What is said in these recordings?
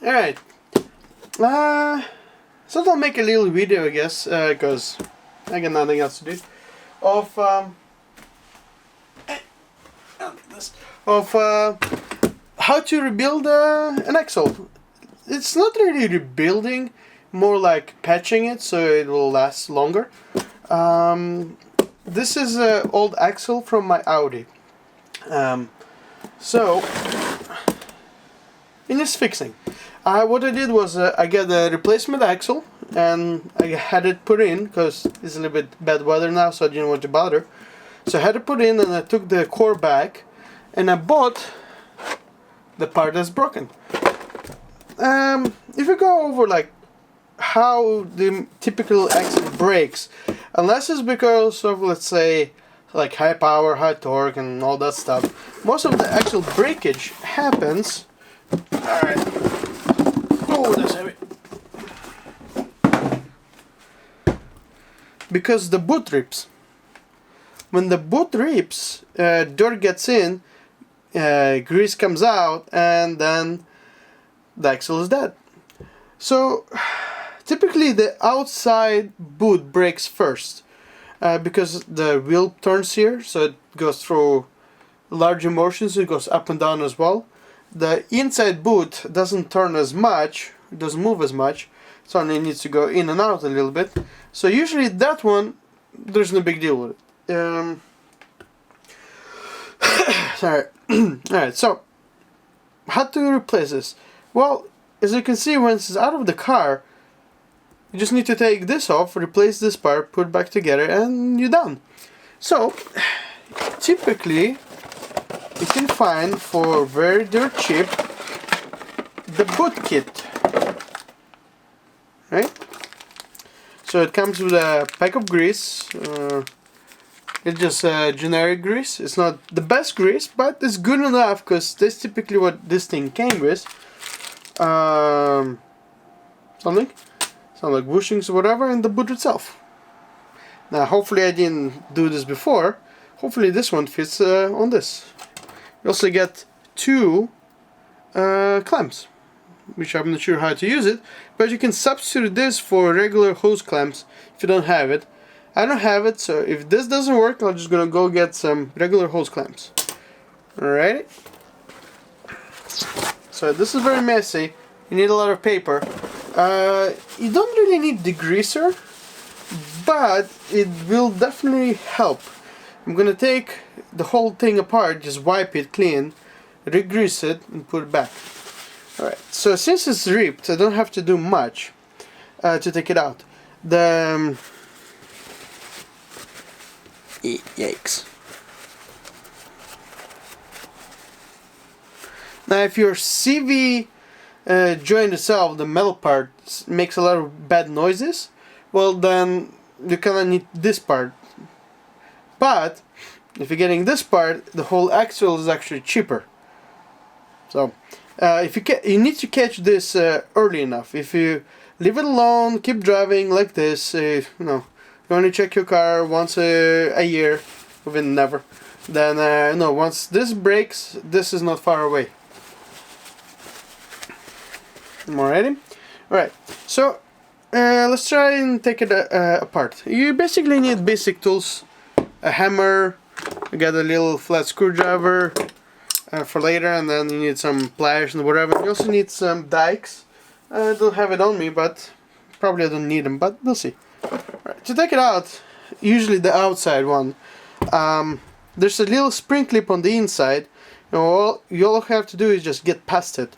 Alright. So I'll make a little video, I guess, because I got nothing else to do. Of how to rebuild an axle. It's not really rebuilding, more like patching it so it will last longer. This is an old axle from my Audi. So it needs fixing. What I did was I got a replacement axle and I had it put in because it's a little bit bad weather now, so I didn't want to bother. So I had it put in and I took the core back and I bought the part that's broken. If we go over like how the typical axle breaks, unless it's because of, let's say, like high power, high torque and all that stuff, most of the axle breakage happens. Alright. Oh, that's heavy. Because the boot rips. When the boot rips, dirt gets in, grease comes out, and then the axle is dead. So typically the outside boot breaks first, because the wheel turns here, so it goes through larger motions, it goes up and down as well. The inside boot doesn't turn as much, it doesn't move as much, so only needs to go in and out a little bit. So usually that one, there's no big deal with it. Sorry. Alright, so how to replace this? Well, as you can see, when it's out of the car, you just need to take this off, replace this part, put it back together, and you're done. So typically you can find for very dirt cheap the boot kit, right? So it comes with a pack of grease. It's just generic grease. It's not the best grease, but it's good enough because that's typically what this thing came with. Something like bushings or whatever, and the boot itself. Now hopefully I didn't do this before. Hopefully this one fits on this. You also get two clamps, which I'm not sure how to use it, but you can substitute this for regular hose clamps if you don't have it. I don't have it, so if this doesn't work, I'm just gonna go get some regular hose clamps. Alright. So this is very messy. You need a lot of paper. You don't really need degreaser, but it will definitely help. I'm gonna take the whole thing apart, just wipe it clean, re-grease it, and put it back. Alright, so since it's ripped, I don't have to do much to take it out. Yikes. Now if your CV joint itself, the metal part, makes a lot of bad noises, well then you kinda need this part. But if you're getting this part, the whole axle is actually cheaper. So if you need to catch this early enough. If you leave it alone, keep driving like this, you only check your car once a year, even never, then no, once this breaks, this is not far away. Alrighty? Alright, so let's try and take it apart. You basically need basic tools, a hammer, you got a little flat screwdriver for later, and then you need some pliers and whatever. You also need some dikes. I don't have it on me, but probably I don't need them, but we'll see. Right, to take it out, usually the outside one, there's a little spring clip on the inside. All you have to do is just get past it.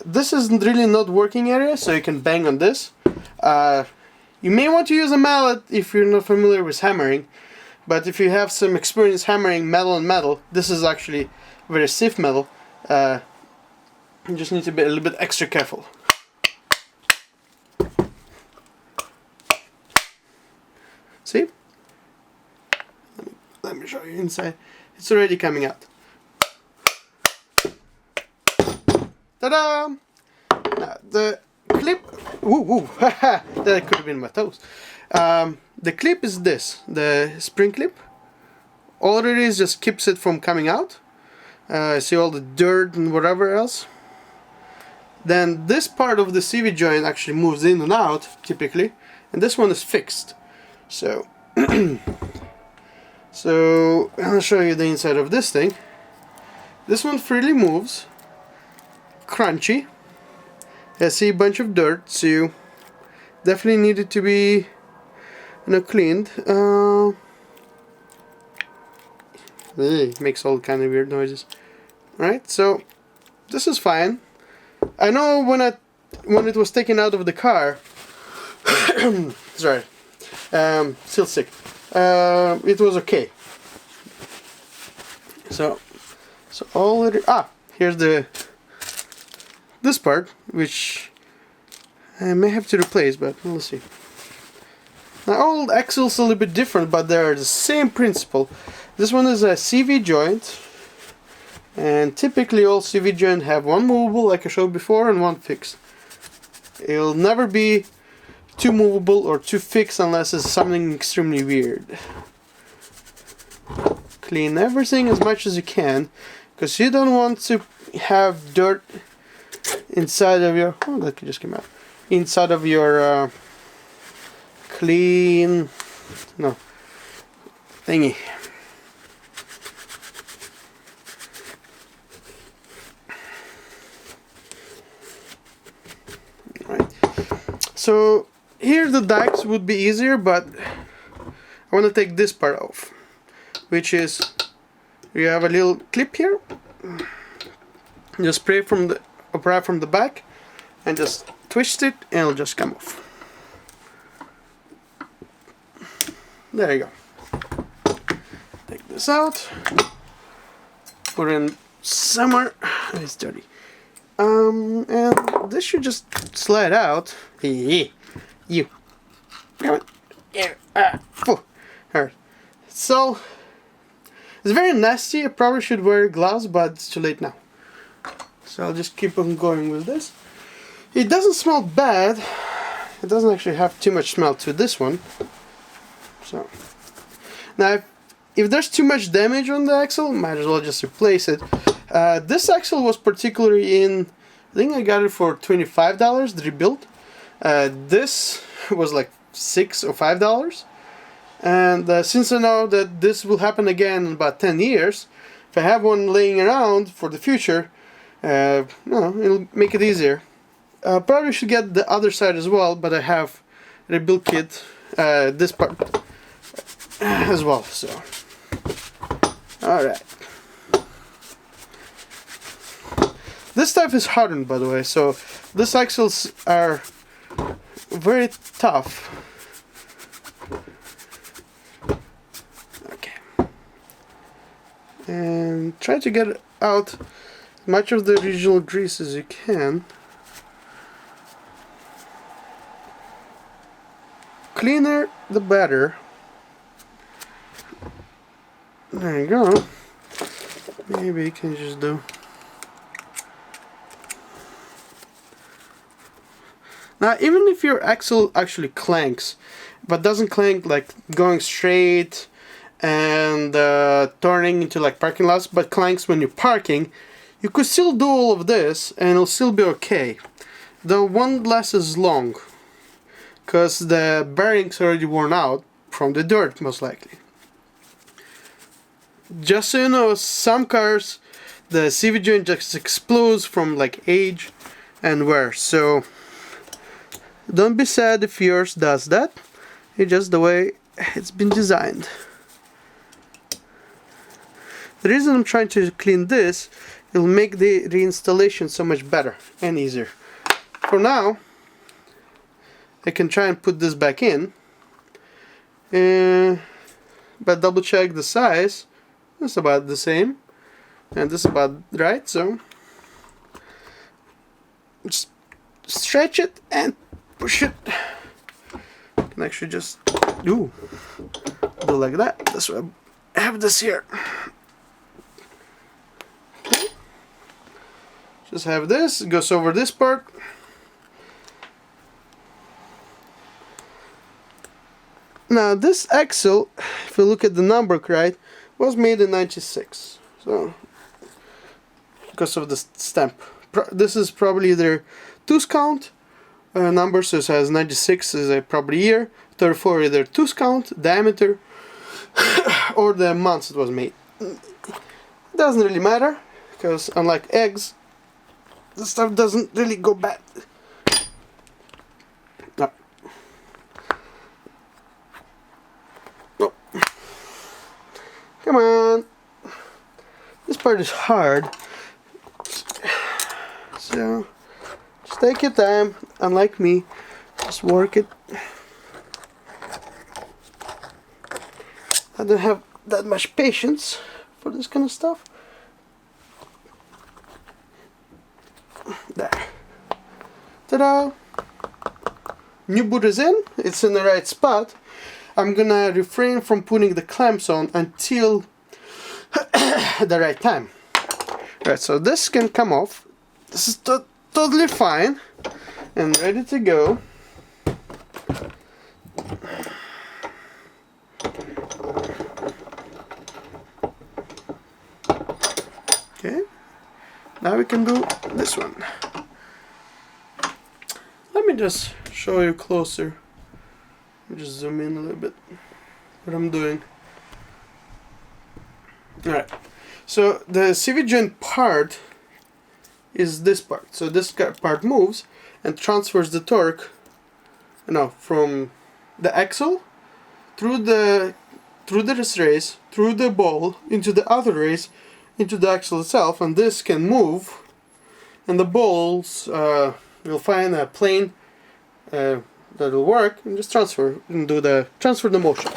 This is really not working area, so you can bang on this. You may want to use a mallet if you're not familiar with hammering, but if you have some experience hammering metal on metal, this is actually very stiff metal. You just need to be a little bit extra careful. See? Let me show you inside. It's already coming out. Ta-da! Now, the clip... Ooh, that could have been my toes. The clip is this, the spring clip. All it is just keeps it from coming out. See all the dirt and whatever else. then this part of the CV joint actually moves in and out typically, and this one is fixed. So so I'll show you the inside of this thing. This one freely moves, crunchy. I see a bunch of dirt, so definitely needed to be, cleaned. It makes all kind of weird noises. Right, so this is fine. I know when it was taken out of the car, sorry, still sick. It was okay. So already here's this part, which I may have to replace, but we'll see. Now all axles are a little bit different, but they're the same principle. This one is a CV joint, and typically all CV joints have one movable, like I showed before, and one fixed. It'll never be too movable or too fixed unless it's something extremely weird. Clean everything as much as you can, because you don't want to have dirt inside of your, oh, that just came out, inside of your clean, no, thingy. Right. So here the dikes would be easier, but I want to take this part off, which is, you have a little clip here. Just spray apply from the back and just twist it and it'll just come off. There you go. Take this out, put it in somewhere. It's dirty. And this should just slide out. You come on. Yeah. Alright. So it's very nasty. I probably should wear gloves, but it's too late now. So I'll just keep on going with this. It doesn't smell bad. It doesn't actually have too much smell to this one. So now, if there's too much damage on the axle, might as well just replace it. This axle was particularly in, I think I got it for $25, the rebuild. This was like $6 or $5. And since I know that this will happen again in about 10 years, if I have one laying around for the future, it'll make it easier. Probably should get the other side as well, but I have a rebuild kit, this part as well. So, alright. This stuff is hardened, by the way, so these axles are very tough. Okay. And try to get out as much of the original grease as you can. Cleaner the better. There you go. Maybe you can just do. Now, even if your axle actually clanks, but doesn't clank like going straight and turning into like parking lots, but clanks when you're parking, you could still do all of this and it'll still be okay. The won't last as long, because the bearings are already worn out from the dirt, most likely. Just so you know, some cars, the CV joint just explodes from like age and wear, so don't be sad if yours does that. It's just the way it's been designed. The reason I'm trying to clean this, it'll make the reinstallation so much better and easier. For now, I can try and put this back in, but double check the size. It's about the same, and this is about right, so just stretch it and push it. You can actually just do like that. That's why I have this here. Okay. Just have this, it goes over this part. Now this axle, if you look at the number right, was made in '96. So because of the stamp this is probably either tooth count number, so it has 96 is a probably year, 34 either tooth count, diameter, or the months it was made. It doesn't really matter, because unlike eggs, the stuff doesn't really go bad. No. Oh. Come on. This part is hard. So just take your time, unlike me, just work it. I don't have that much patience for this kind of stuff. There. Ta-da! New boot is in, it's in the right spot. I'm gonna refrain from putting the clamps on until the right time. Right, so this can come off. This is totally fine and ready to go. Okay, now we can do this one. Let me just show you closer. Just zoom in a little bit what I'm doing. Alright, so the CV joint part is this part. So this part moves and transfers the torque, from the axle through the race, through the ball, into the other race, into the axle itself, and this can move, and the balls will find a plane that will work and just transfer the motion.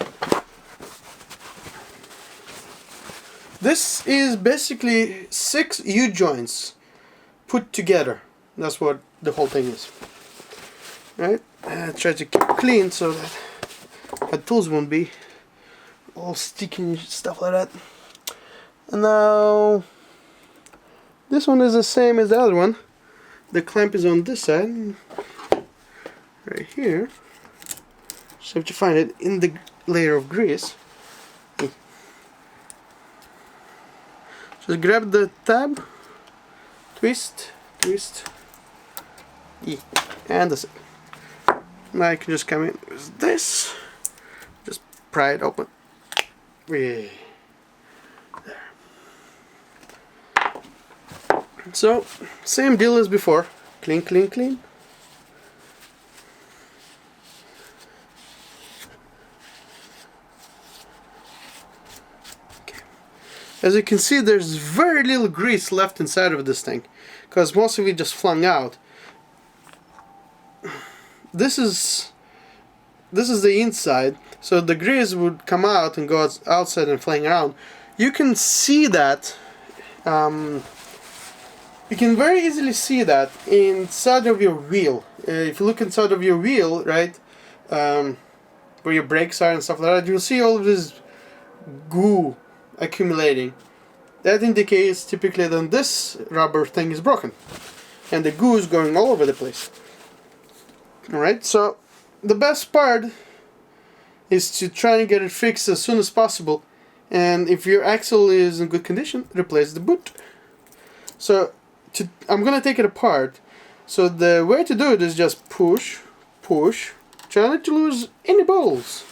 This is basically 6 U-joints put together. That's what the whole thing is. Right? Try to keep it clean so that my tools won't be all sticky and stuff like that. And now this one is the same as the other one. The clamp is on this side, right here. Just have to find it in the layer of grease. Just grab the tab, twist, and that's it. Now I can just come in with this, just pry it open. There. So, same deal as before. Clean, clean, clean. As you can see, there's very little grease left inside of this thing, because most of it just flung out. This is the inside, so the grease would come out and go outside and flying around. You can see that. You can very easily see that inside of your wheel. If you look inside of your wheel, right, where your brakes are and stuff like that, you'll see all of this goo accumulating. That indicates typically that this rubber thing is broken and the goo is going all over the place. Alright, so the best part is to try and get it fixed as soon as possible, and if your axle is in good condition, replace the boot. So I'm gonna take it apart. So the way to do it is just push, try not to lose any balls,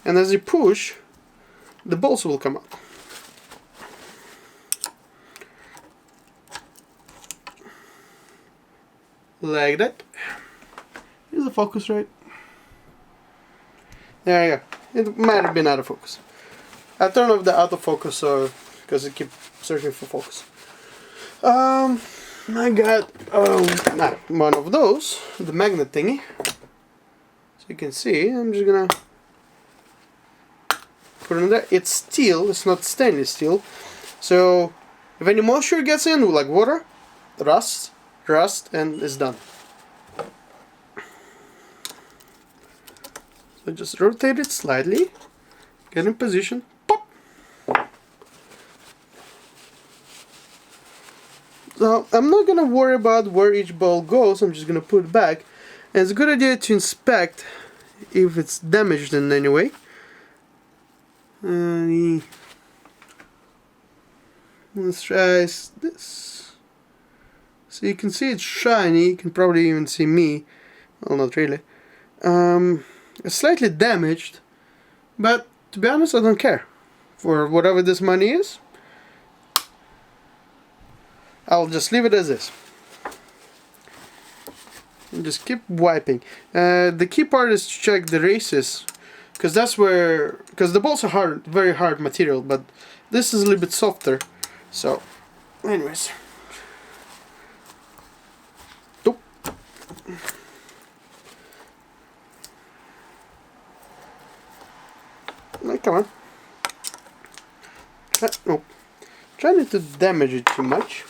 and as you push, the bolts will come out. Like that. Is the focus right? There you go. It might have been out of focus. I turned off the autofocus because it keeps searching for focus. I got one of those, the magnet thingy. So you can see, I'm just gonna put it in there. It's steel, it's not stainless steel. So if any moisture gets in, like water, rust, and it's done. So just rotate it slightly, get in position, pop. So I'm not gonna worry about where each ball goes, I'm just gonna put it back. And it's a good idea to inspect if it's damaged in any way. Let's try this. So you can see it's shiny. You can probably even see me. Well, not really. It's slightly damaged, but to be honest, I don't care. For whatever this money is, I'll just leave it as is. And just keep wiping. The key part is to check the races, because that's where, because the balls are hard, very hard material, but this is a little bit softer. So, anyways. Nope. Come on. Nope. Try not to damage it too much.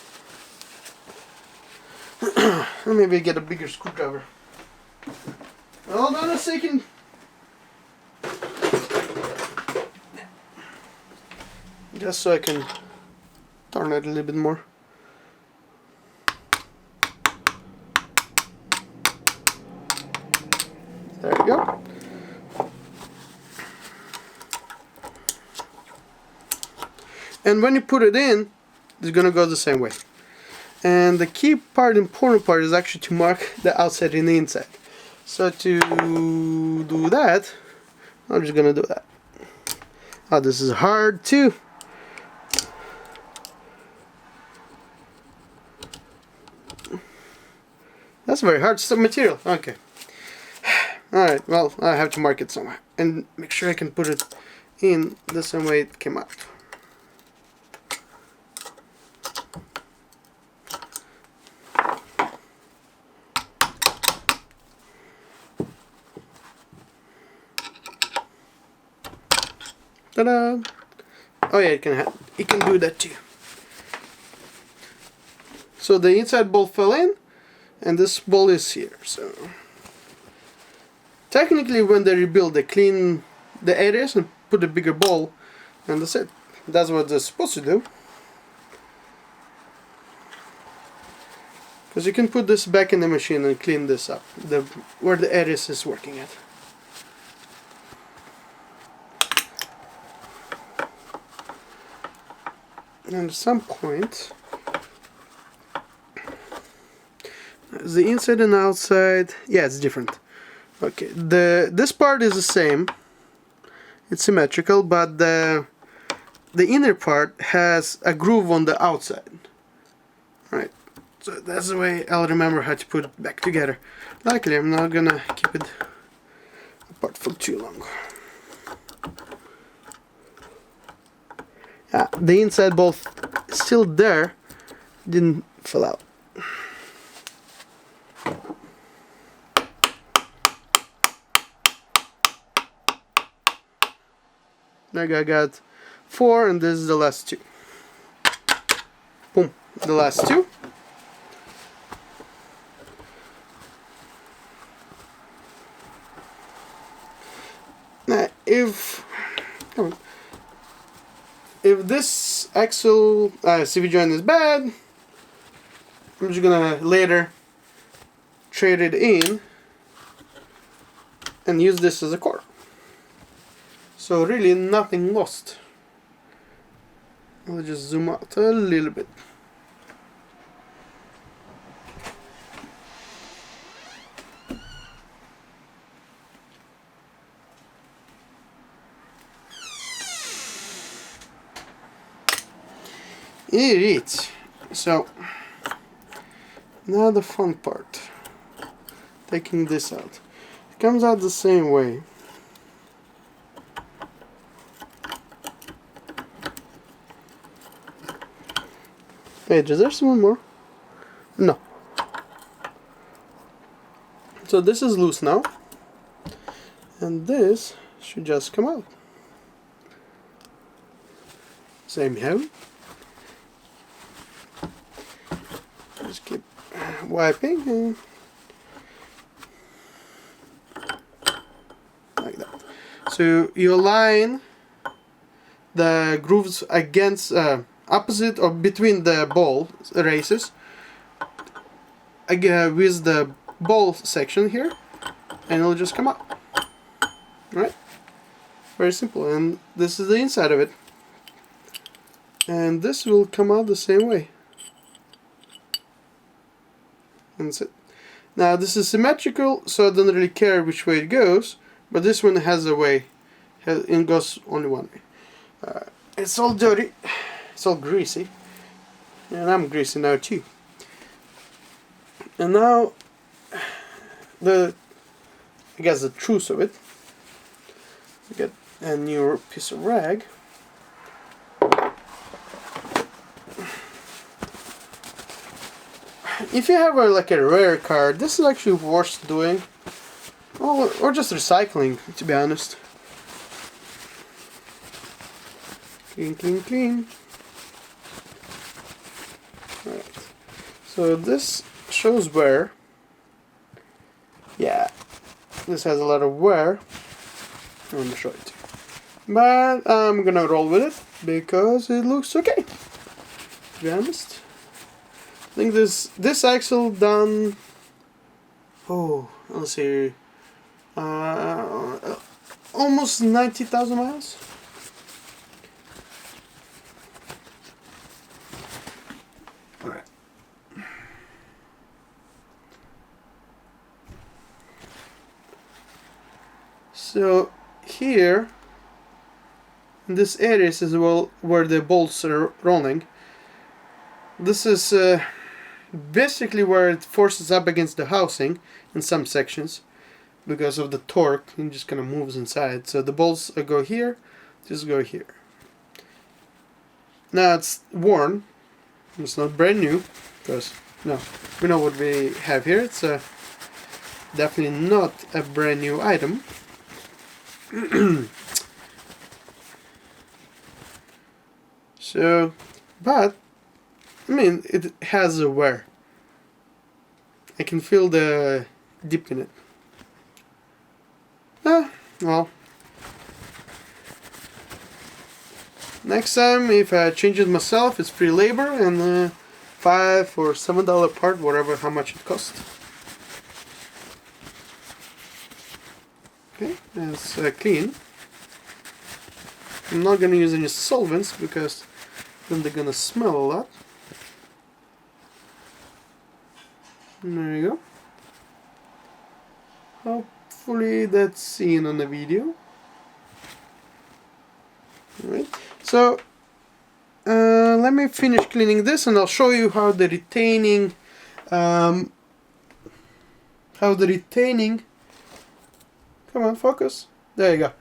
Maybe get a bigger screwdriver. Hold on a second. Just so I can turn it a little bit more. There we go. And when you put it in, it's gonna go the same way. And the key part, important part, is actually to mark the outside and the inside. So to do that, I'm just gonna do that. Oh, this is hard too. That's very hard stuff material. Okay. Alright, well, I have to mark it somewhere. And make sure I can put it in the same way it came out. Ta-da! Oh yeah, it can do that too. So the inside ball fell in, and this ball is here. So technically, when they rebuild, they clean the areas and put a bigger ball, and that's it. That's what they're supposed to do. Because you can put this back in the machine and clean this up, where the areas is working at. And at some point, the inside and outside, yeah, it's different. Okay, this part is the same. It's symmetrical, but the inner part has a groove on the outside. Right. So that's the way I'll remember how to put it back together. Luckily, I'm not gonna keep it apart for too long. The inside ball is still there, didn't fall out. There I got 4, and this is the last 2. Boom, the last 2. Now, if this axle CV joint is bad, I'm just gonna later trade it in and use this as a core. So really nothing lost. I'll just zoom out a little bit. Alright, so now the fun part, taking this out. It comes out the same way. Wait, is there some more? No. So this is loose now, and this should just come out. Same here. Just keep wiping and like that. So you align the grooves against opposite or between the ball races again with the ball section here, and it'll just come out. Right? Very simple. And this is the inside of it, and this will come out the same way. and that's it. Now this is symmetrical, so I don't really care which way it goes, but this one has a way, it goes only one way. It's all dirty, it's all greasy, and I'm greasy now too. And now, I guess the truth of it, get a new piece of rag. If you have like a rare car, this is actually worth doing, or just recycling, to be honest. Clean, clean, clean. Alright, so this shows wear. Yeah, this has a lot of wear. I'm gonna show it to you, but I'm gonna roll with it because it looks okay, to be honest. I think this axle done, let's see, almost 90,000 miles. Alright. So here, in this area is well where the bolts are rolling. This is basically where it forces up against the housing in some sections because of the torque, and just kind of moves inside. So the bolts go here, just go here. Now it's worn, it's not brand new, because no, we know what we have here. It's definitely not a brand new item. So, but I mean, it has a wear. I can feel the dip in it. Well. Next time, if I change it myself, it's free labor and $5 or $7 part, whatever, how much it costs. Okay, that's clean. I'm not gonna use any solvents because then they're gonna smell a lot. And there you go. Hopefully that's seen on the video. Alright, so let me finish cleaning this and I'll show you how the retaining come on, focus, there you go,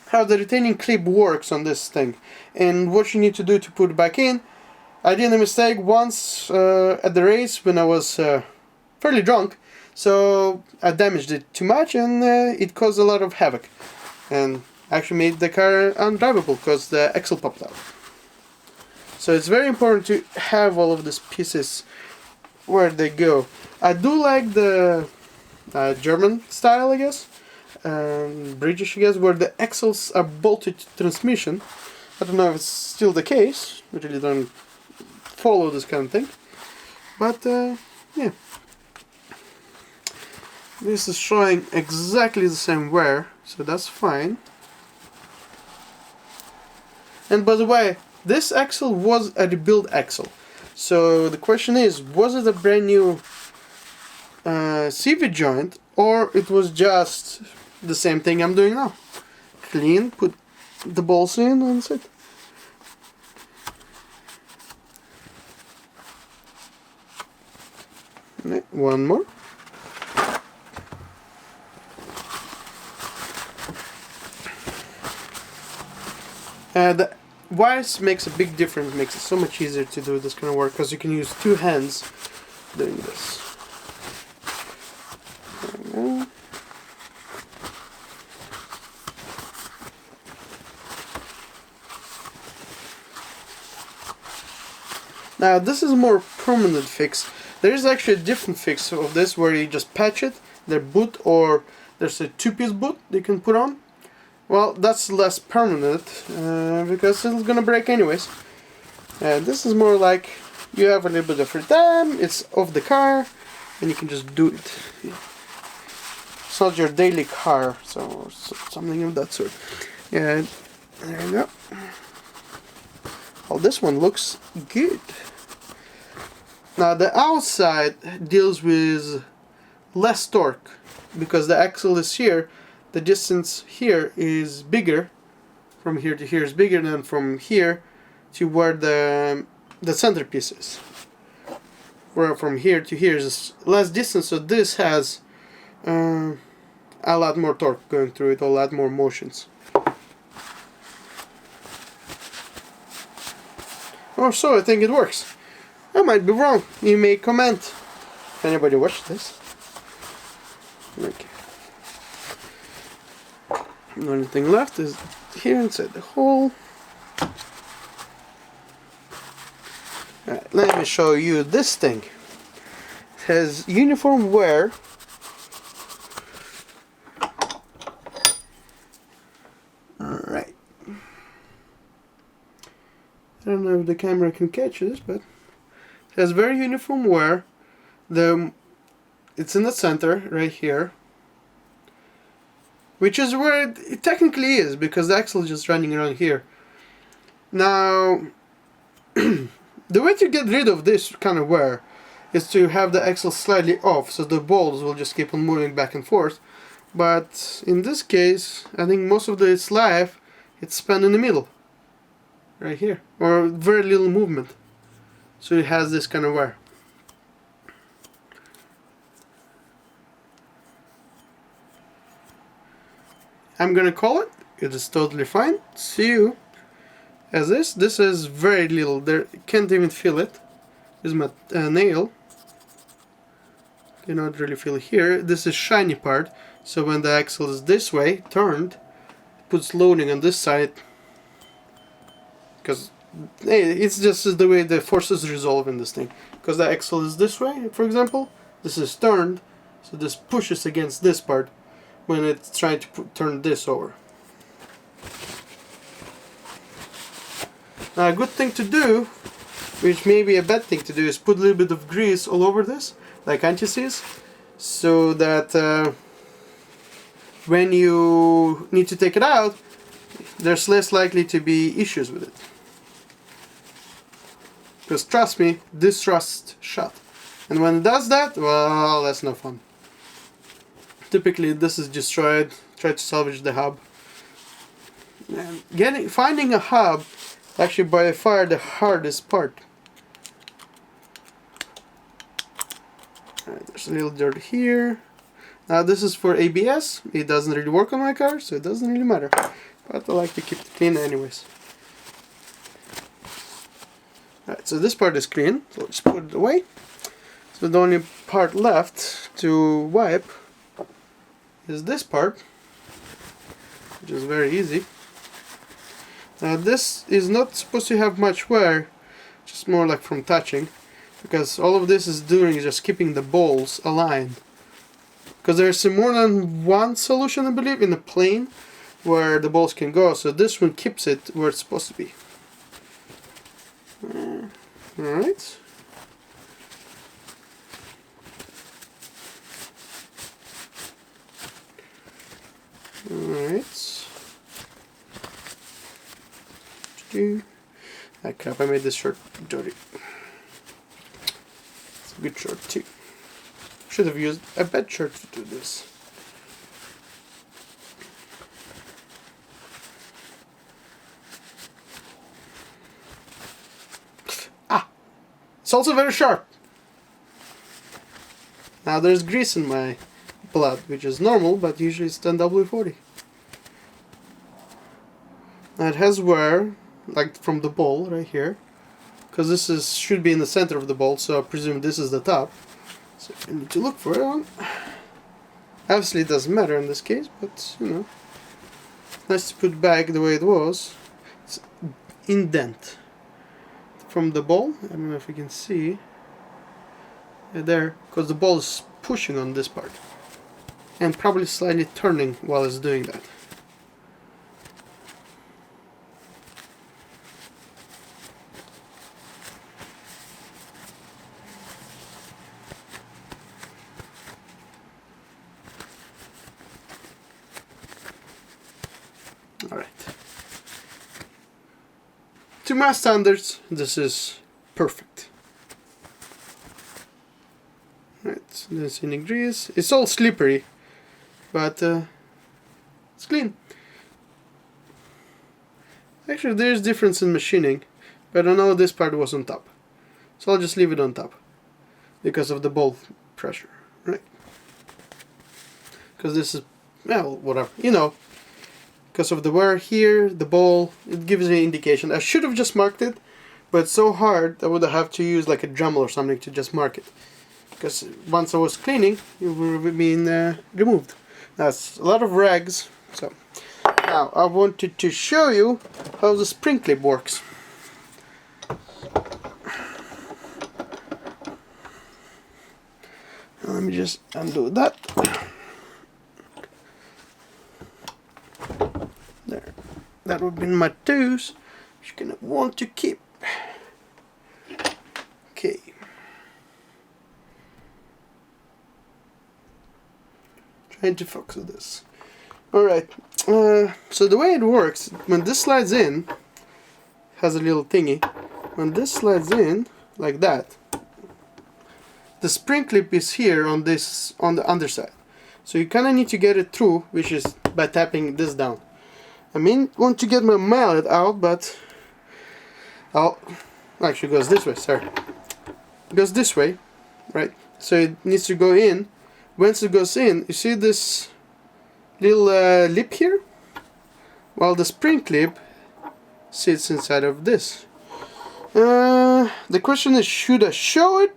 how the retaining clip works on this thing and what you need to do to put it back in. I did a mistake once at the race when I was fairly drunk, so I damaged it too much and it caused a lot of havoc and actually made the car undrivable because the axle popped out. So it's very important to have all of these pieces where they go. I do like the German style, I guess, British, I guess, where the axles are bolted to transmission. I don't know if it's still the case. I really don't follow this kind of thing, but yeah, this is showing exactly the same wear, so that's fine. And by the way, this axle was a rebuilt axle, so the question is, was it a brand new CV joint, or it was just the same thing I'm doing now? Clean, put the bolts in, and that's it. One more. The wires makes a big difference, makes it so much easier to do this kind of work because you can use two hands doing this. There we go. Now this is a more permanent fix. There is actually a different fix of this where you just patch it, their boot, or there's a two-piece boot you can put on. Well, that's less permanent because it's gonna break anyways. This is more like you have a little bit of free time, it's off the car, and you can just do it. It's not your daily car, so something of that sort. Yeah, there you go. Well, this one looks good. Now the outside deals with less torque because the axle is here. The distance here is bigger, from here to here is bigger than from here to where the centerpiece is. Where from here to here is less distance, so this has a lot more torque going through it, a lot more motions. Or so I think it works. I might be wrong. You may comment if anybody watched this. Okay. The only thing left is here inside the hole. Alright, let me show you this thing. It has uniform wear. Alright. I don't know if the camera can catch this, but it has very uniform wear. It's in the center, right here. Which is where it technically is, because the axle is just running around here. Now, the way to get rid of this kind of wear is to have the axle slightly off, so the balls will just keep on moving back and forth. But in this case, I think most of its life, it's spent in the middle. Right here. Or very little movement. So it has this kind of wear. I'm gonna call it. It is totally fine. See you as this. This is very little. There, can't even feel it. This is my nail. Cannot really feel it here. This is shiny part. So when the axle is this way, turned, it puts loading on this side. Because hey, it's just the way the forces resolve in this thing. Because the axle is this way, for example. This is turned. So this pushes against this part when it's trying to turn this over. Now a good thing to do, which may be a bad thing to do, is put a little bit of grease all over this, like anti-seize, so that when you need to take it out, there's less likely to be issues with it. Because trust me, this rust shut. And when it does that, well, that's no fun. Typically this is destroyed. Try to salvage the hub. And finding a hub actually by far the hardest part. There's a little dirt here. Now this is for ABS. It doesn't really work on my car, so it doesn't really matter. But I like to keep it clean anyways. Alright, so this part is clean, so let's put it away. So the only part left to wipe is this part, which is very easy. Now this is not supposed to have much wear, just more like from touching, because all of this is doing is just keeping the balls aligned. Because there's more than one solution, I believe, in a plane where the balls can go, so this one keeps it where it's supposed to be. Alright. Alright. Ah crap, I made this shirt dirty. It's a good shirt too. Should have used a bad shirt to do this. Ah! It's also very sharp. Now there's grease in my blood, which is normal, but usually it's 10W40. Now it has wear, like from the ball right here, because this should be in the center of the ball, so I presume this is the top. So I need to look for it. Obviously it doesn't matter in this case, but you know, nice to put back the way it was. It's indent from the ball. I don't know if you can see there, because the ball is pushing on this part and probably slightly turning while it's doing that. Alright. To my standards, this is perfect. Right, there's any grease. It's all slippery, but it's clean. Actually, there's difference in machining, but I know this part was on top, so I'll just leave it on top because of the ball pressure, right? Because this is, well, whatever, you know, because of the wear here, the ball, it gives an indication. I should have just marked it, but it's so hard I would have to use like a Dremel or something to just mark it, because once I was cleaning, it would have been removed. That's a lot of rags. So now I wanted to show you how the spring clip works. Let me just undo that. There, that would be my tools, which you're gonna want to keep. Okay. Trying to focus on this. Alright, so the way it works, when this slides in, has a little thingy. When this slides in, like that, the spring clip is here on this, on the underside. So you kinda need to get it through, which is by tapping this down. I mean, want to get my mallet out, but actually it goes this way, sorry. It goes this way, right? So it needs to go in. Once it goes in, you see this little lip here? Well, the spring clip sits inside of this. The question is, should I show it?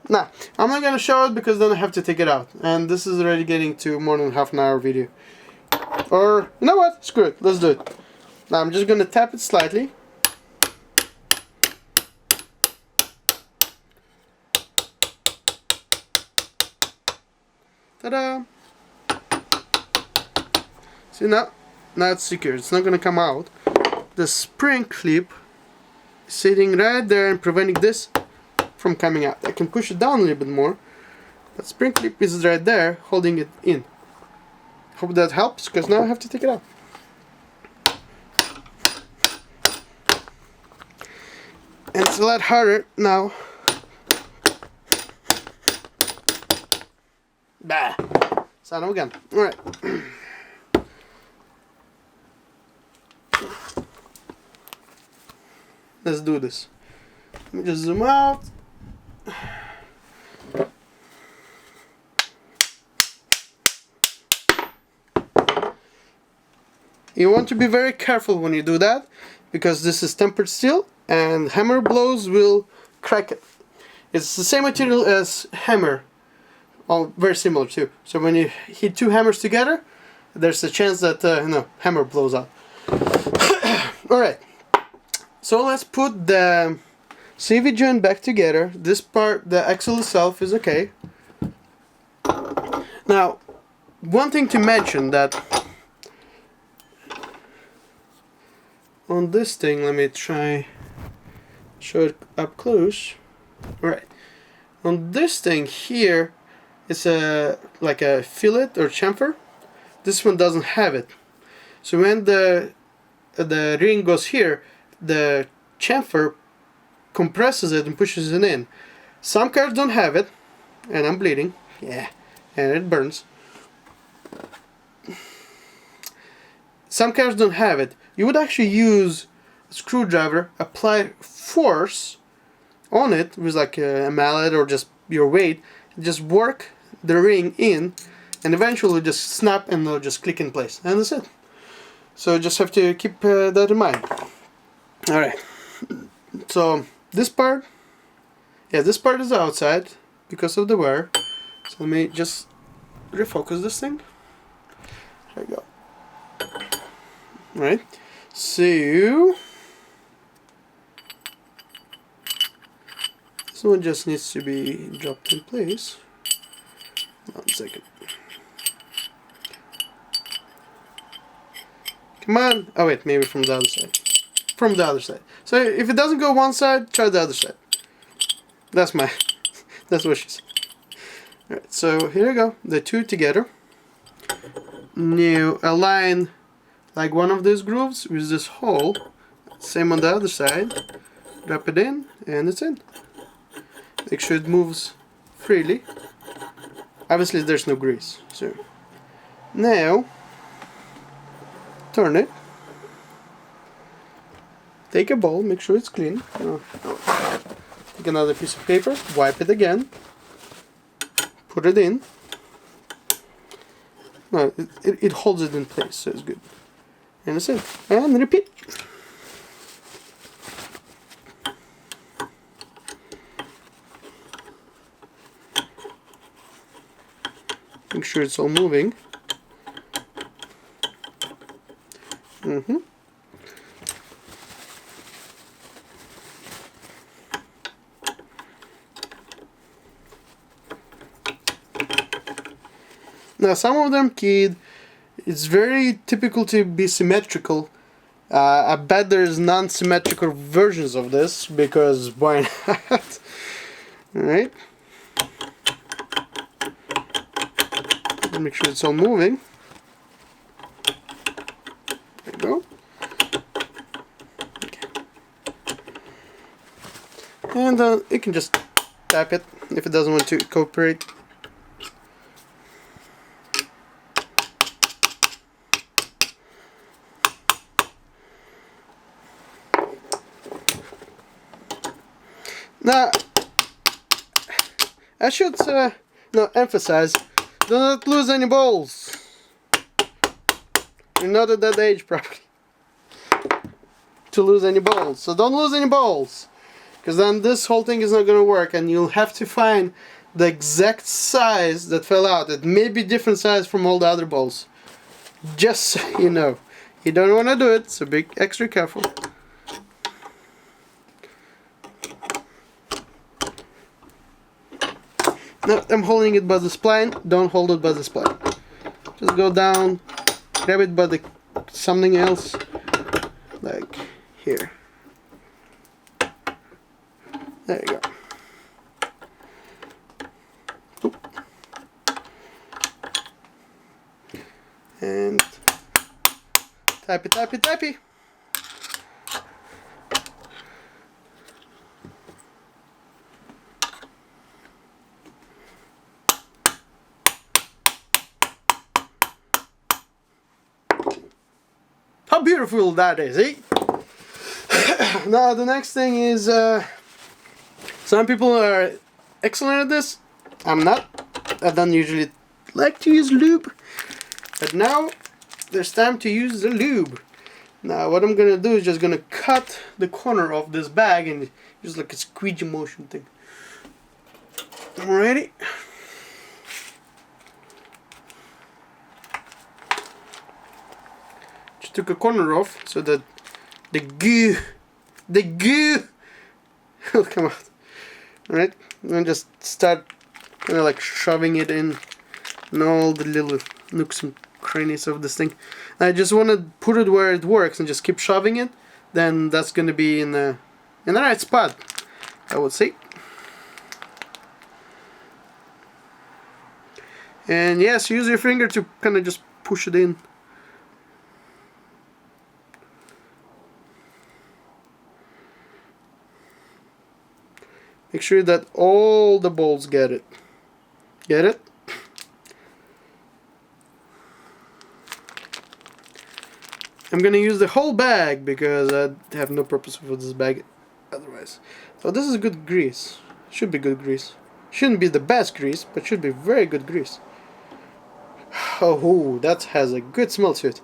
Nah, I'm not gonna show it because then I have to take it out, and this is already getting to more than half an hour video. Or, you know what? Screw it, let's do it. Now I'm just gonna tap it slightly. Ta-da! See, now it's secure. It's not gonna come out. The spring clip is sitting right there and preventing this from coming out. I can push it down a little bit more, but spring clip is right there holding it in. Hope that helps, because now I have to take it out. And it's a lot harder now. Bah! Son of a gun. Alright. Let's do this. Let me just zoom out. You want to be very careful when you do that, because this is tempered steel and hammer blows will crack it. It's the same material as hammer, all very similar too. So when you hit two hammers together, there's a chance that hammer blows out. Alright, so let's put the CV joint back together. This part, the axle itself, is okay. Now, one thing to mention, that on this thing, let me try show it up close. Right, on this thing here, it's like a fillet or chamfer. This one doesn't have it. So when the ring goes here, the chamfer compresses it and pushes it in. Some cars don't have it, and I'm bleeding. Yeah, and it burns. Some cars don't have it. You would actually use a screwdriver, apply force on it with like a mallet or just your weight, just work the ring in, and eventually just snap and they'll just click in place, and that's it. So you just have to keep that in mind. Alright, so this part, yeah, this part is outside because of the wear. So let me just refocus this thing. There we go. Alright, so this one just needs to be dropped in place. 1 second. Come on! Oh wait, maybe from the other side. From the other side. So if it doesn't go one side, try the other side. That's what she said. Alright, so here we go. The two together. Now align like one of these grooves with this hole. Same on the other side. Drop it in, and it's in. Make sure it moves freely. Obviously there's no grease. So now turn it. Take a bowl, make sure it's clean. Take another piece of paper, wipe it again, put it in. No, it holds it in place, so it's good. And that's it. And repeat. Make sure it's all moving. Now some of them, kid, it's very typical to be symmetrical. I bet there's non-symmetrical versions of this, because why not? Alright. Make sure it's all moving. There you go. Okay. And you can just tap it if it doesn't want to cooperate. Now, I should emphasize, do not lose any balls. You're not at that age probably to lose any balls. So don't lose any balls, because then this whole thing is not going to work, and you'll have to find the exact size that fell out. It may be different size from all the other balls. Just so you know. You don't want to do it, so be extra careful. Now I'm holding it by the spline. Don't hold it by the spline. Just go down, grab it by the something else, like here. There you go. Oop. And tappy, tappy, tappy. How beautiful that is, eh? Now the next thing is, some people are excellent at this. I'm not. I don't usually like to use lube, but now there's time to use the lube. Now what I'm gonna do is just gonna cut the corner of this bag and just like a squeegee motion thing. Alrighty. Just took a corner off so that the goo will come out. Alright, and just start kind of like shoving it in all the little nooks and crannies of this thing. I just want to put it where it works and just keep shoving it. Then that's going to be in the right spot, I would say. And yes, use your finger to kind of just push it in. Make sure that all the balls get it. Get it? I'm gonna use the whole bag because I have no purpose for this bag otherwise. So this is good grease. Should be good grease. Shouldn't be the best grease, but should be very good grease. Oh, that has a good smell to it.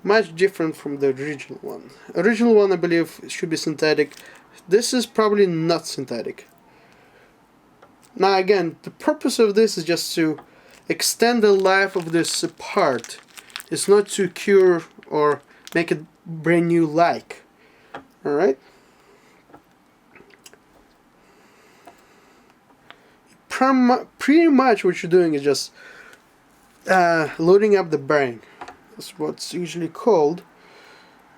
Much different from the original one. Original one, I believe, should be synthetic. This is probably not synthetic. Now again, the purpose of this is just to extend the life of this part. It's not to cure or make it brand new like. Alright? Pretty much what you're doing is just loading up the bearing. That's what's usually called.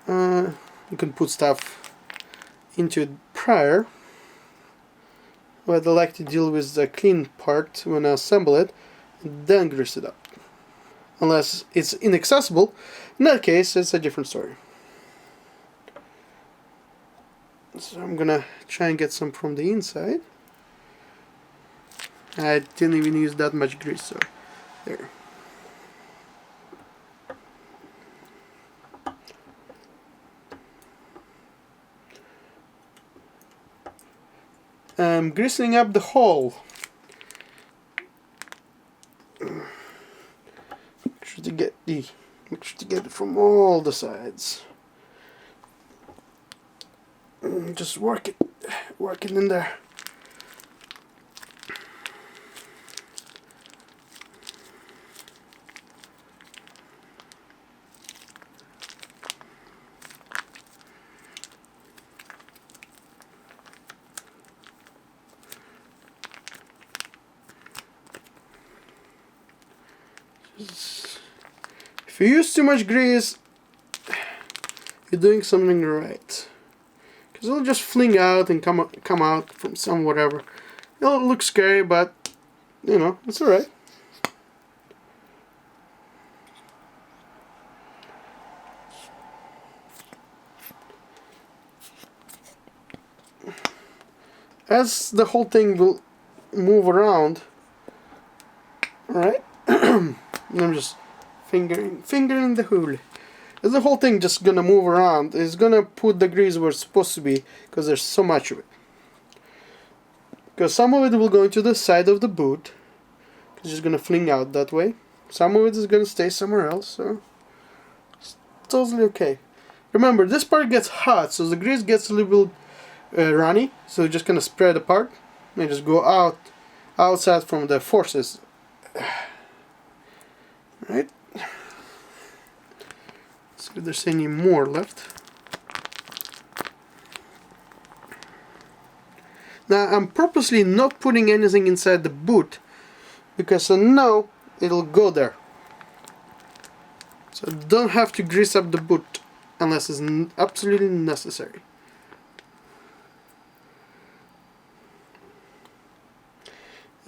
You can put stuff into it prior, but I like to deal with the clean part when I assemble it and then grease it up. Unless it's inaccessible, in that case it's a different story. So I'm gonna try and get some from the inside. I didn't even use that much grease, so there. I'm greasing up the hole. Make sure to get it from all the sides. Just work it in there. If you use too much grease, you're doing something right. Because it'll just fling out and come out from some whatever. It'll look scary, but you know, it's alright. As the whole thing will move around, alright? I'm just fingering the hole. As the whole thing just gonna move around, it's gonna put the grease where it's supposed to be, because there's so much of it. Because some of it will go into the side of the boot, it's just gonna fling out that way. Some of it is gonna stay somewhere else, so it's totally okay. Remember, this part gets hot, so the grease gets a little runny, so it's just gonna spread apart and just go outside from the forces. Right? See if there's any more left. Now I'm purposely not putting anything inside the boot because I know it'll go there. So I don't have to grease up the boot unless it's absolutely necessary.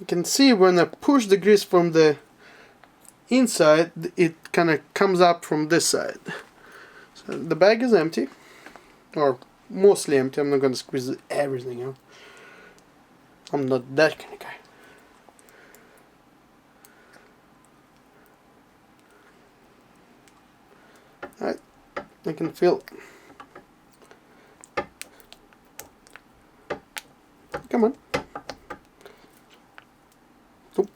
You can see when I push the grease from the inside, it kind of comes up from this side. So the bag is empty, or mostly empty. I'm not going to squeeze everything out. I'm not that kind of guy. Alright, I can feel. Come on. Oop.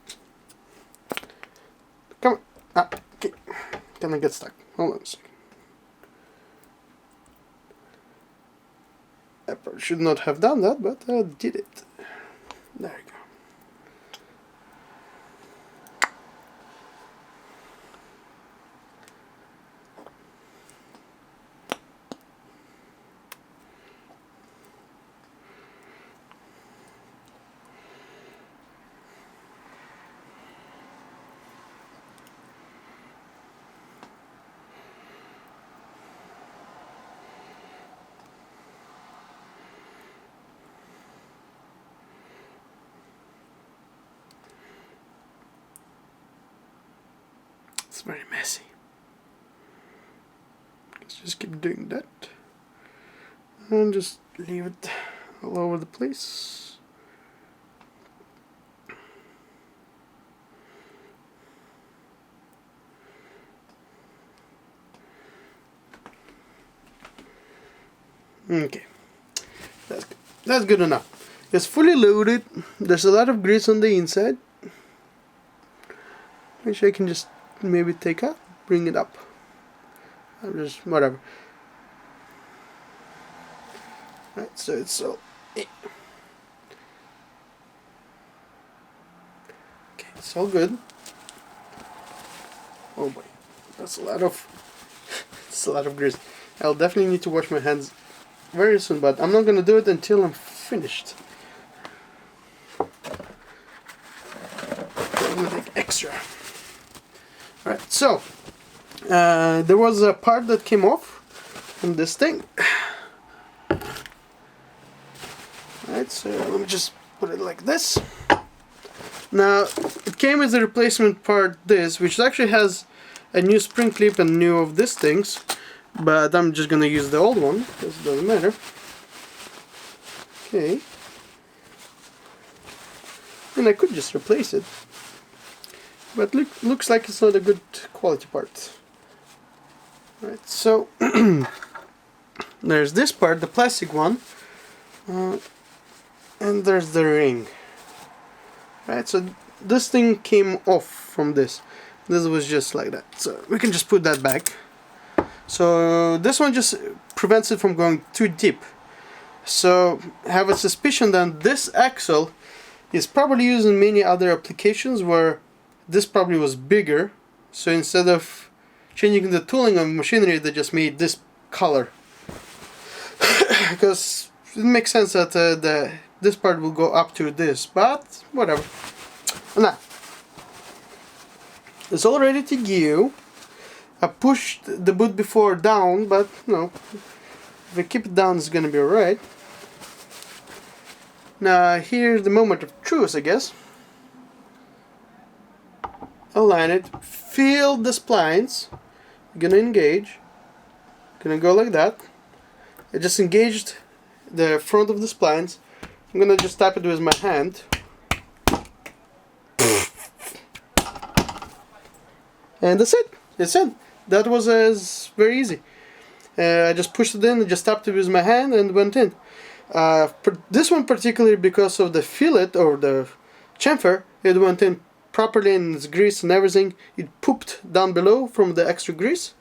Come on. Ah, okay. Gonna get stuck. Hold on a second. I probably should not have done that, but I did it. There you go. It's very messy. Let's just keep doing that. And just leave it all over the place. Okay. That's good. That's good enough. It's fully loaded. There's a lot of grease on the inside, which I can just maybe take out, bring it up. I'm just whatever. Right, so it's all okay, it's all good. Oh boy, that's a lot of it's a lot of grease. I'll definitely need to wash my hands very soon, but I'm not gonna do it until I'm finished. I'm gonna take extra. Alright, so there was a part that came off from this thing. Alright, so let me just put it like this. Now, it came as a replacement part, this, which actually has a new spring clip and new of these things, but I'm just gonna use the old one, because it doesn't matter. Okay. And I could just replace it. But looks like it's not a good quality part. Right, so there's this part, the plastic one, and there's the ring. Right, so this thing came off from this. This was just like that. So we can just put that back. So this one just prevents it from going too deep. So I have a suspicion that this axle is probably used in many other applications where this probably was bigger. So instead of changing the tooling of machinery, they just made this color. Because it makes sense that this part will go up to this, but whatever. Now, it's all ready to go. I pushed the boot before down, but no, if I keep it down, it's gonna be alright. Now, here's the moment of truth, I guess. Align it, feel the splines. Gonna engage. Gonna go like that. I just engaged the front of the splines. I'm gonna just tap it with my hand. And that's it. It's in. That was very easy. I just pushed it in, I just tapped it with my hand and went in. This one particularly, because of the fillet or the chamfer, it went in properly in its grease and everything. It pooped down below from the extra grease.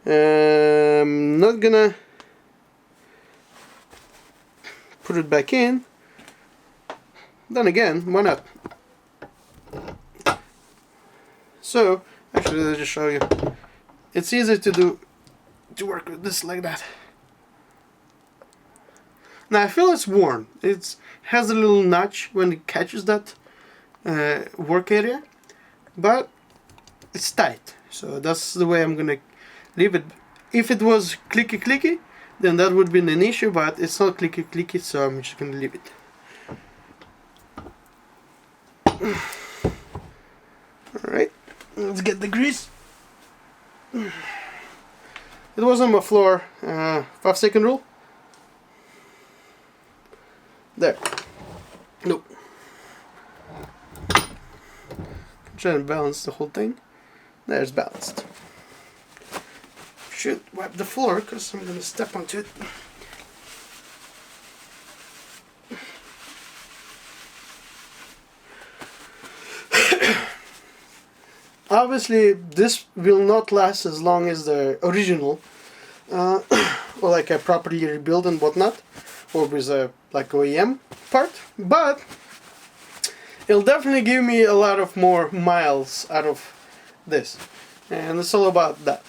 Not gonna put it back in. Then again, why not? So actually, let's just show you. It's easy to work with this like that. Now I feel it's worn. It has a little notch when it catches that work area, but it's tight. So that's the way I'm gonna leave it. If it was clicky, then that would be an issue, but it's not clicky, so I'm just gonna leave it. Alright, let's get the grease. It was on my floor, 5-second rule. There. Nope. I'm trying to balance the whole thing. There's balanced. Should wipe the floor because I'm gonna step onto it. Obviously, this will not last as long as the original, or like a properly rebuilt and whatnot, or with a like OEM part. But it'll definitely give me a lot of more miles out of this, and it's all about that.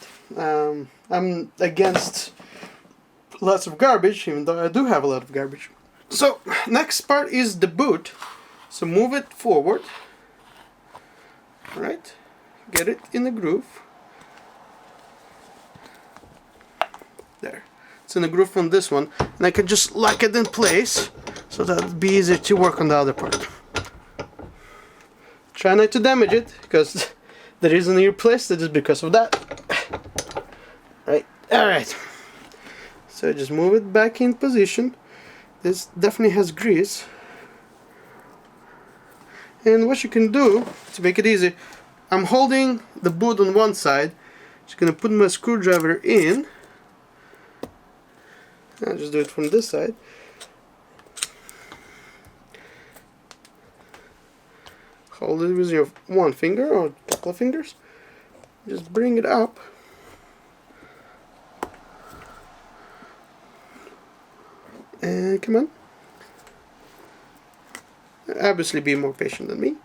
I'm against lots of garbage, even though I do have a lot of garbage. So next part is the boot. So move it forward. Right. Get it in the groove. There. It's in the groove on this one. And I can just lock it in place so that it'll be easier to work on the other part. Try not to damage it, because the reason you replaced it is because of that. Right. Alright. So just move it back in position. This definitely has grease. And what you can do to make it easy, I'm holding the boot on one side. Just gonna put my screwdriver in. I'll just do it from this side. Hold it with your one finger or a couple of fingers. Just bring it up. And come on. Obviously be more patient than me.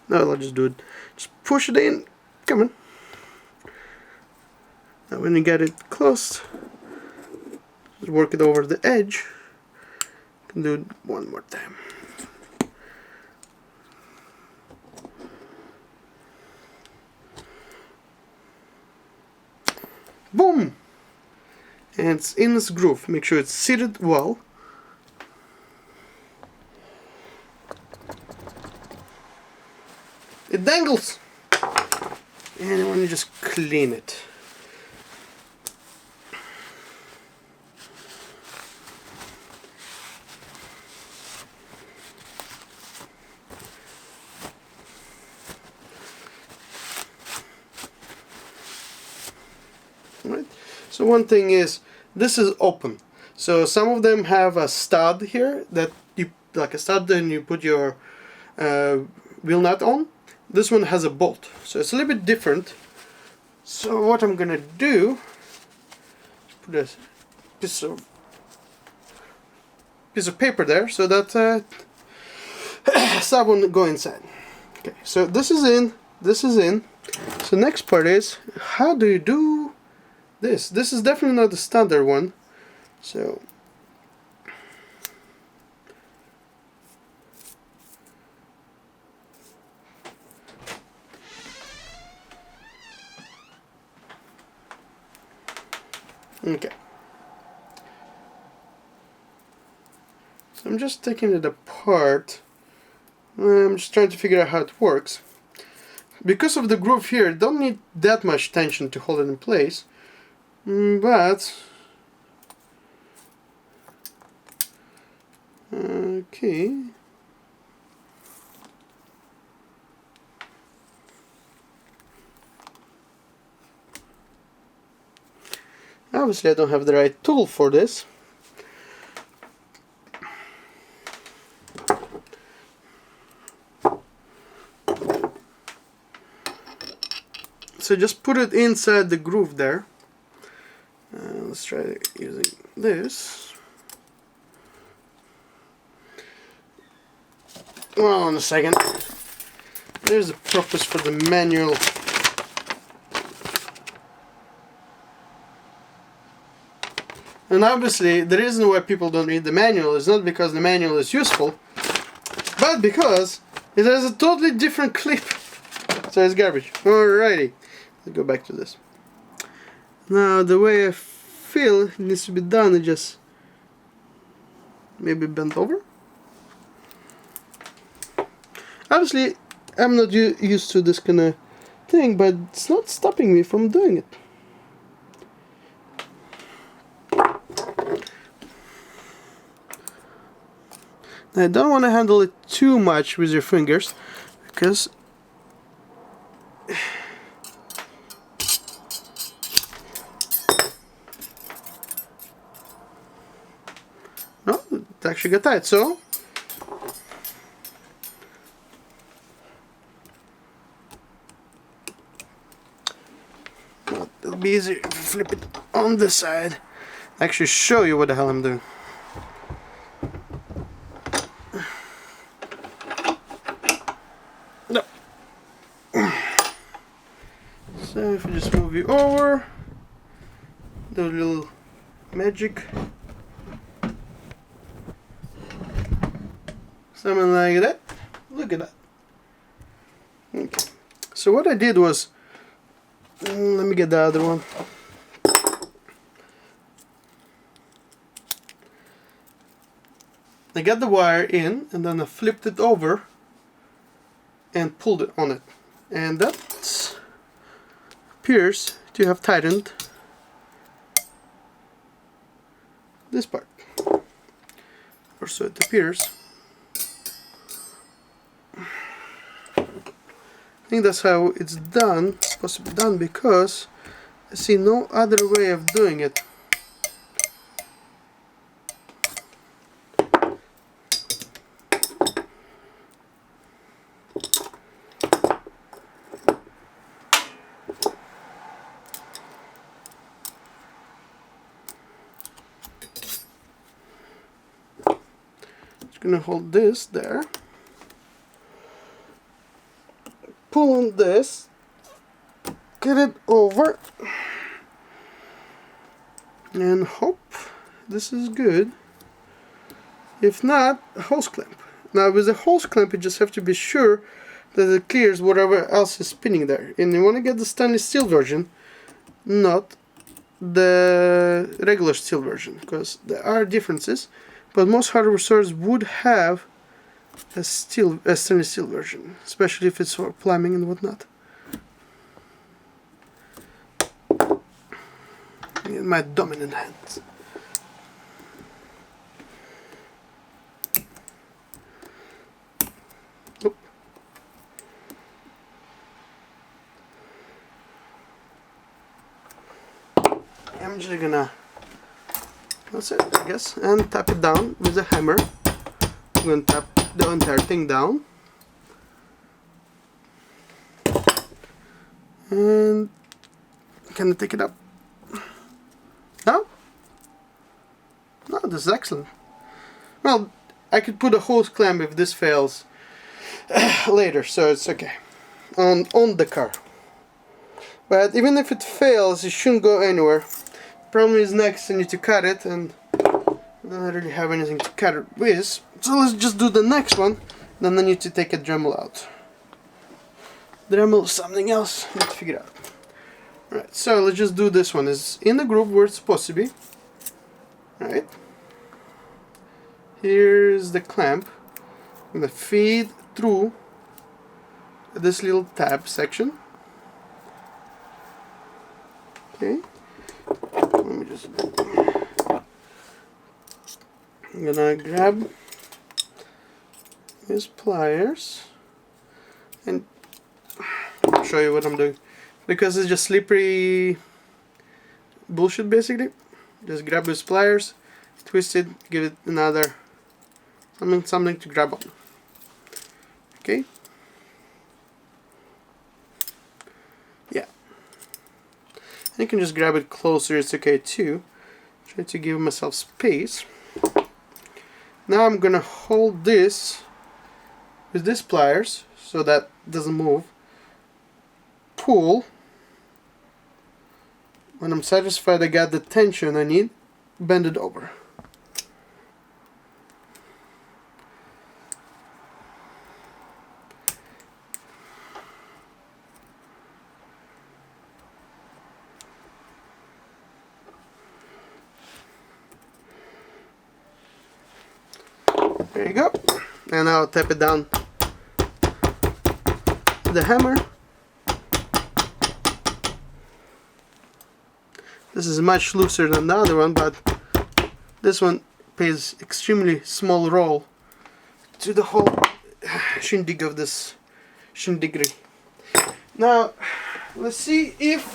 No, I'll just do it. Just push it in. Come on. Now when you get it close, just work it over the edge. You can do it one more time. Boom! And it's in this groove. Make sure it's seated well. It dangles, and I want to just clean it. So one thing is, this is open. So some of them have a stud here that you, like a stud, then you put your wheel nut on. This one has a bolt, so it's a little bit different. So what I'm gonna do, put a piece of paper there so that stud won't go inside. Okay, so this is in, this is in. So next part is, how do you do this? This is definitely not the standard one. So okay. So I'm just taking it apart. I'm just trying to figure out how it works. Because of the groove here, don't need that much tension to hold it in place. But okay. Obviously I don't have the right tool for this. So just put it inside the groove there. Let's try using this. Hold on a second. There's the purpose for the manual. And obviously the reason why people don't read the manual is not because the manual is useful, but because it has a totally different clip. So it's garbage. Alrighty. Let's go back to this. Now the way I feel it needs to be done is just maybe bent over. Obviously I'm not used to this kind of thing, but it's not stopping me from doing it. I don't want to handle it too much with your fingers, because no, it actually got tight, so well, it'll be easier if I flip it on the side. Actually show you what the hell I'm doing. No. So if I just move you over, do a little magic. Something like that. Look at that. Okay. So what I did was, let me get the other one. I got the wire in, and then I flipped it over and pulled it on it, and that appears to have tightened this part, or so it appears. I think that's how it's done, supposed to be done, because I see no other way of doing it. Just gonna hold this there. Pull on this, get it over, and hope this is good. If not, a hose clamp. Now with a hose clamp you just have to be sure that it clears whatever else is spinning there. And you want to get the stainless steel version, not the regular steel version, because there are differences, but most hardware stores would have a stainless steel version, especially if it's for plumbing and whatnot. In my dominant hands. Oop. I'm just gonna, that's it, I guess, and tap it down with a hammer. I'm gonna tap the entire thing down. And can I take it up? No? No, this is excellent. Well, I could put a hose clamp if this fails later, so it's okay. On the car. But even if it fails, it shouldn't go anywhere. Problem is next I need to cut it, and I don't really have anything to cut it with. So let's just do the next one. Then I need to take a Dremel out. Dremel is something else. I need to figure out. Alright, so let's just do this one. It's in the groove where it's supposed to be. Alright. Here's the clamp. I'm gonna feed through this little tab section. Okay. Let me just. I'm gonna grab these pliers and I'll show you what I'm doing. Because it's just slippery bullshit basically. Just grab these pliers, twist it, give it another something to grab on. Okay? Yeah. And you can just grab it closer, it's okay too. Try to give myself space. Now I'm gonna hold this with these pliers so that it doesn't move. Pull. When I'm satisfied I got the tension I need, bend it over. There you go. And I'll tap it down with the hammer. This is much looser than the other one, but this one plays extremely small role to the whole shindig of this shindiggery. Now, let's see if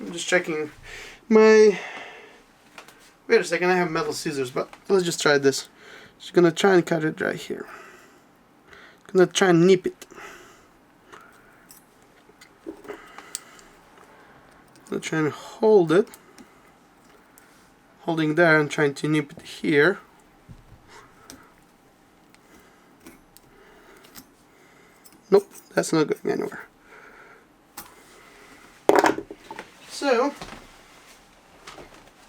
I'm just checking my. Wait a second, I have metal scissors, but let's just try this. Just gonna try and cut it right here. Gonna try and nip it. Gonna try and hold it. Holding there and trying to nip it here. Nope, that's not going anywhere. So,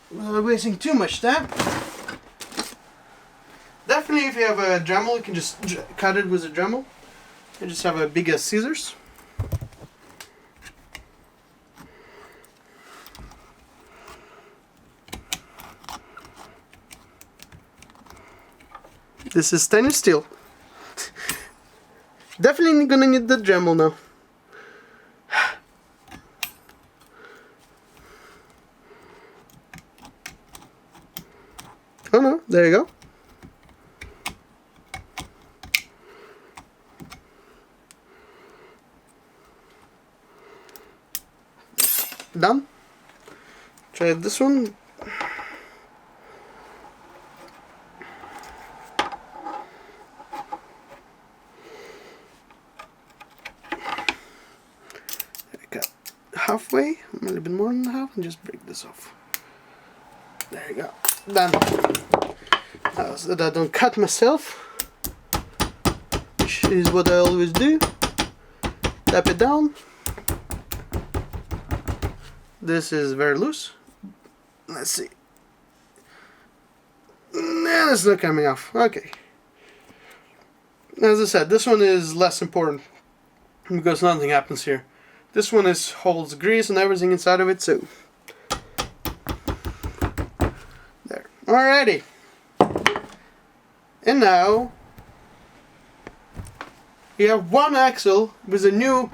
without wasting too much time, definitely if you have a Dremel, you can just cut it with a Dremel. You just have a bigger scissors. This is stainless steel. Definitely gonna need the Dremel now. Oh no, there you go. Done. Try this one. I got halfway, a little bit more than half, and just break this off. There you go. Done. Now, so that I don't cut myself, which is what I always do. Tap it down. This is very loose. Let's see. Nah, it's not coming off. Okay. As I said, this one is less important because nothing happens here. This one holds grease and everything inside of it, so there. Alrighty. And now we have one axle with a new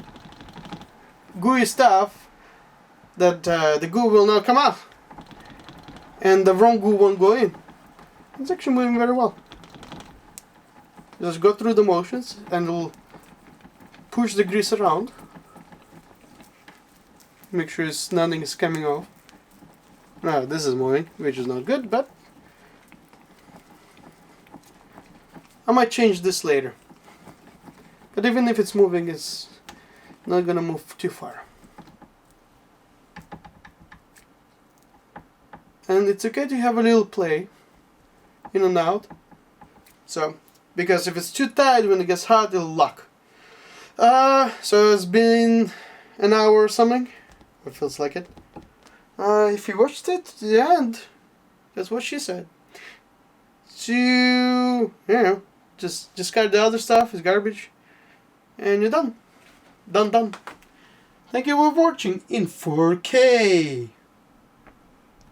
gooey stuff that the goo will now come out and the wrong goo won't go in. It's actually moving very well. Just go through the motions and it'll push the grease around. Make sure nothing is coming off. Now this is moving, which is not good, but I might change this later. But even if it's moving, it's not gonna move too far. And it's okay to have a little play in and out. So, because if it's too tight, when it gets hot, it'll lock. So it's been an hour or something. It feels like it. If you watched it to the end, that's what she said. So, you know, just discard the other stuff, it's garbage. And you're done. Done. Thank you for watching in 4K.